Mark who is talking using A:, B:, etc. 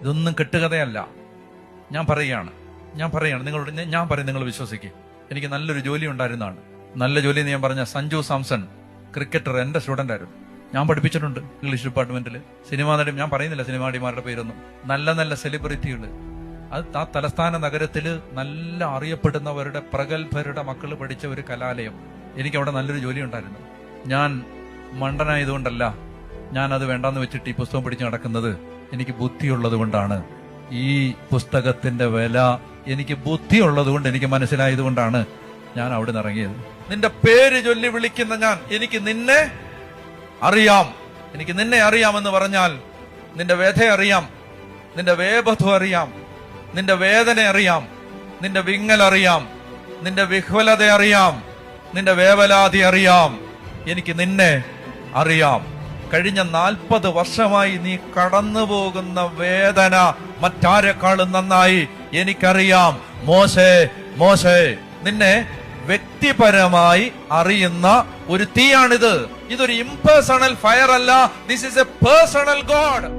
A: ഇതൊന്നും കെട്ടുകഥയല്ല. ഞാൻ പറയുകയാണ് നിങ്ങളോട്, ഞാൻ പറയും, നിങ്ങൾ വിശ്വസിക്കുക. എനിക്ക് നല്ലൊരു ജോലി ഉണ്ടായിരുന്നതാണ്. നല്ല ജോലി എന്ന് ഞാൻ പറഞ്ഞ സഞ്ജു സാംസൺ, ക്രിക്കറ്റർ, എന്റെ സ്റ്റുഡന്റ് ആയിരുന്നു. ഞാൻ പഠിപ്പിച്ചിട്ടുണ്ട് ഇംഗ്ലീഷ് ഡിപ്പാർട്ട്മെന്റിൽ. സിനിമാ നടി, ഞാൻ പറയുന്നില്ല സിനിമാ നടിമാരുടെ പേരൊന്നും. നല്ല നല്ല സെലിബ്രിറ്റികൾ, അത് ആ തലസ്ഥാന നഗരത്തിൽ നല്ല അറിയപ്പെടുന്നവരുടെ പ്രഗത്ഭരുടെ മക്കൾ പഠിച്ച ഒരു കലാലയം. എനിക്ക് അവിടെ നല്ലൊരു ജോലി ഉണ്ടായിരുന്നു. ഞാൻ മണ്ടനായതുകൊണ്ടല്ല ഞാൻ അത് വേണ്ടാന്ന് വെച്ചിട്ട് ഈ പുസ്തകം പിടിച്ച് നടക്കുന്നത്. എനിക്ക് ബുദ്ധിയുള്ളത് കൊണ്ടാണ്. ഈ പുസ്തകത്തിന്റെ വില എനിക്ക് ബുദ്ധിയുള്ളത് കൊണ്ട്, എനിക്ക് മനസ്സിലായത് കൊണ്ടാണ് ഞാൻ അവിടെ നിന്ന് ഇറങ്ങിയത്. നിന്റെ പേര് ചൊല്ലി വിളിക്കുന്ന ഞാൻ, എനിക്ക് നിന്നെ അറിയാം. എനിക്ക് നിന്നെ അറിയാമെന്ന് പറഞ്ഞാൽ നിന്റെ വ്യഥ അറിയാം, നിന്റെ വേപഥു അറിയാം, നിന്റെ വേദന അറിയാം, നിന്റെ വിങ്ങൽ അറിയാം, നിന്റെ വിഹ്വലത അറിയാം, നിന്റെ വേവലാതി അറിയാം. എനിക്ക് നിന്നെ അറിയാം. കഴിഞ്ഞ 40 വർഷമായി നീ കടന്നു പോകുന്ന വേദന മറ്റാരെക്കാളും നന്നായി എനിക്കറിയാം. മോശേ, നിന്നെ വ്യക്തിപരമായി അറിയുന്ന ഒരു തീയാണിത്. ഇതൊരു ഇംപേഴ്സണൽ ഫയർ അല്ല. This is A personal God.